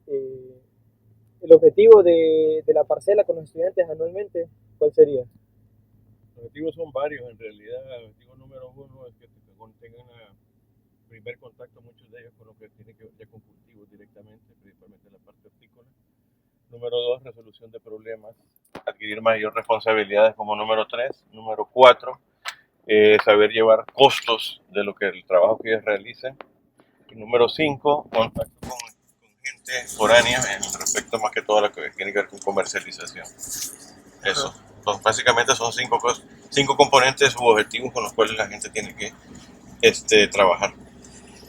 eh, el objetivo de la parcela con los estudiantes anualmente, ¿cuál sería? Los objetivos son varios en realidad. El objetivo número uno es que tengan primer contacto muchos de ellos con lo que tiene que ver ya con cultivos directamente, principalmente en la parte hortícola. Número dos, resolución de problemas, adquirir mayor responsabilidades como número tres. Número cuatro, saber llevar costos de lo que el trabajo que ellos realicen. Y número cinco, contacto con gente foránea en respecto más que todo a lo que tiene que ver con comercialización. Eso. Entonces, básicamente son cinco componentes u objetivos con los cuales la gente tiene que trabajar.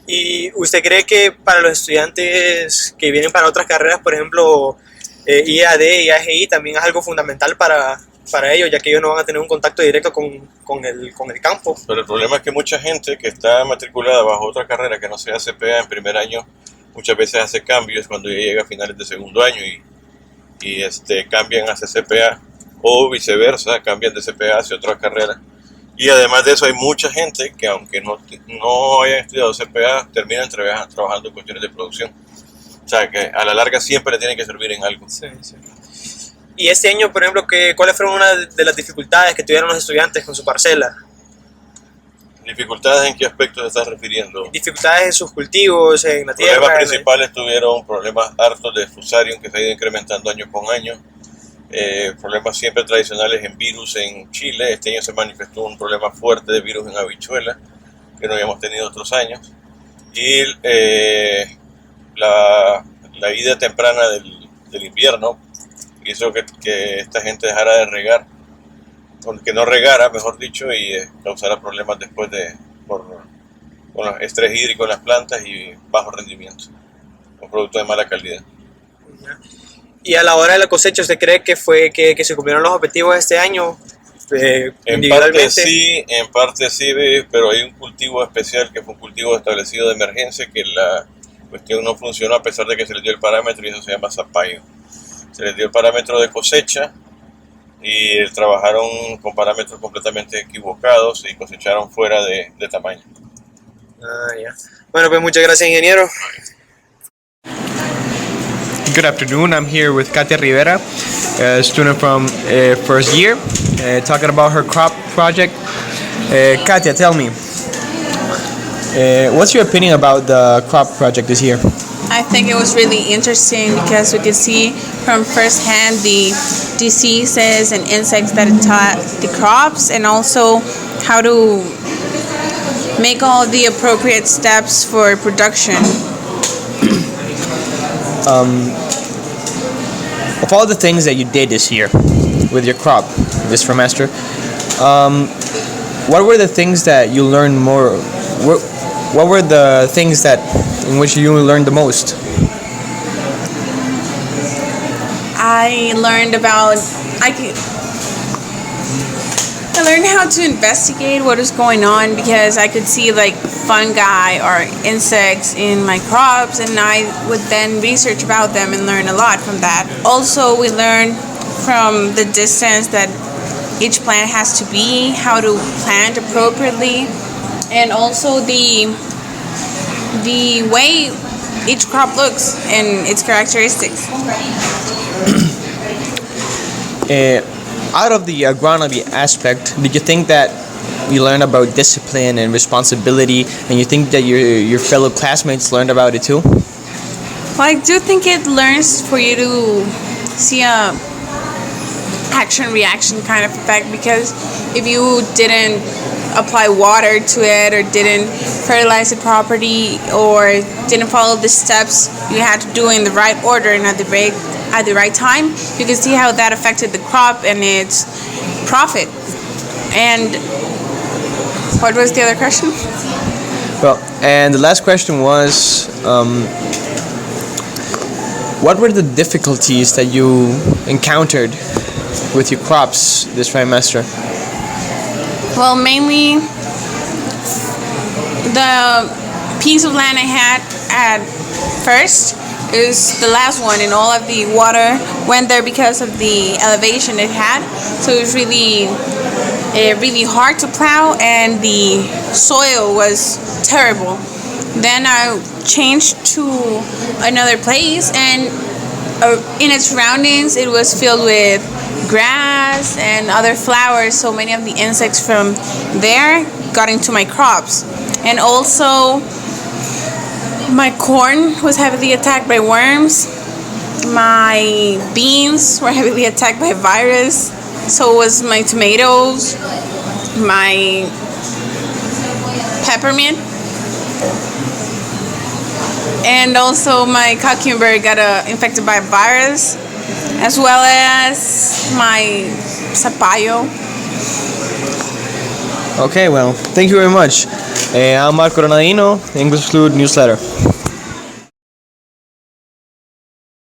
¿Y usted cree que para los estudiantes que vienen para otras carreras, por ejemplo, IAD y AGI, también es algo fundamental para ellos, ya que ellos no van a tener un contacto directo con el campo? Pero el problema es que mucha gente que está matriculada bajo otra carrera que no sea CPA en primer año, muchas veces hace cambios cuando ya llega a finales de segundo año y cambian hacia CPA o viceversa, cambian de CPA hacia otra carrera. Y además de eso hay mucha gente que aunque no hayan estudiado CPA, terminan trabajando en cuestiones de producción. O sea que a la larga siempre le tiene que servir en algo. Sí, sí. Y este año, por ejemplo, ¿cuáles fueron una de las dificultades que tuvieron los estudiantes con su parcela? ¿Dificultades en qué aspecto te estás refiriendo? Dificultades en sus cultivos, en la tierra. Problemas principales tuvieron problemas hartos de fusarium que se ha ido incrementando año con año. Problemas siempre tradicionales en virus en Chile. Este año se manifestó un problema fuerte de virus en habichuela que no habíamos tenido otros años. Y la ida temprana del invierno hizo que esta gente dejara de regar, que no regara, mejor dicho, y causara problemas después con estrés hídrico en las plantas y bajo rendimiento, un producto de mala calidad. Y a la hora de la cosecha, ¿usted cree que fue que se cumplieron los objetivos este año? En parte sí, pero hay un cultivo especial que fue un cultivo establecido de emergencia que la cuestión no funcionó a pesar de que se les dio el parámetro y eso se llama zapallo. Se les dio el parámetro de cosecha y trabajaron con parámetros completamente equivocados y cosecharon fuera de tamaño. Ya. Bueno, pues muchas gracias, ingeniero. Good afternoon. I'm here with Katya Rivera, a student from first year, talking about her crop project. Katya, tell me, what's your opinion about the crop project this year? I think it was really interesting because we could see from firsthand the diseases and insects that attack the crops, and also how to make all the appropriate steps for production. Of all the things that you did this year with your crop this semester, what were the things that you learned more? What were the things in which you learned the most? I learned how to investigate what was going on because I could see like fungi or insects in my crops, and I would then research about them and learn a lot from that. Also, we learned from the distance that each plant has to be, how to plant appropriately, and also the way each crop looks and its characteristics. Out of the agronomy aspect, did you think that you learned about discipline and responsibility, and you think that your fellow classmates learned about it too? Well, I do think it learns for you to see a action-reaction kind of effect, because if you didn't apply water to it or didn't fertilize it properly or didn't follow the steps you had to do in the right order and at the right time, you can see how that affected the crop and its profit. And what was the other question? Well, and the last question was, what were the difficulties that you encountered with your crops this trimester? Well, mainly the piece of land I had at first is the last one, and all of the water went there because of the elevation it had. So it was really hard to plow, and the soil was terrible. Then I changed to another place, and in its surroundings, it was filled with grass and other flowers. So many of the insects from there got into my crops, and also my corn was heavily attacked by worms. My beans were heavily attacked by virus. So was my tomatoes, my peppermint, and also my cucumber got infected by a virus, as well as my zapallo. Okay, well, thank you very much. I'm Marco Renadino, English Fluid Newsletter.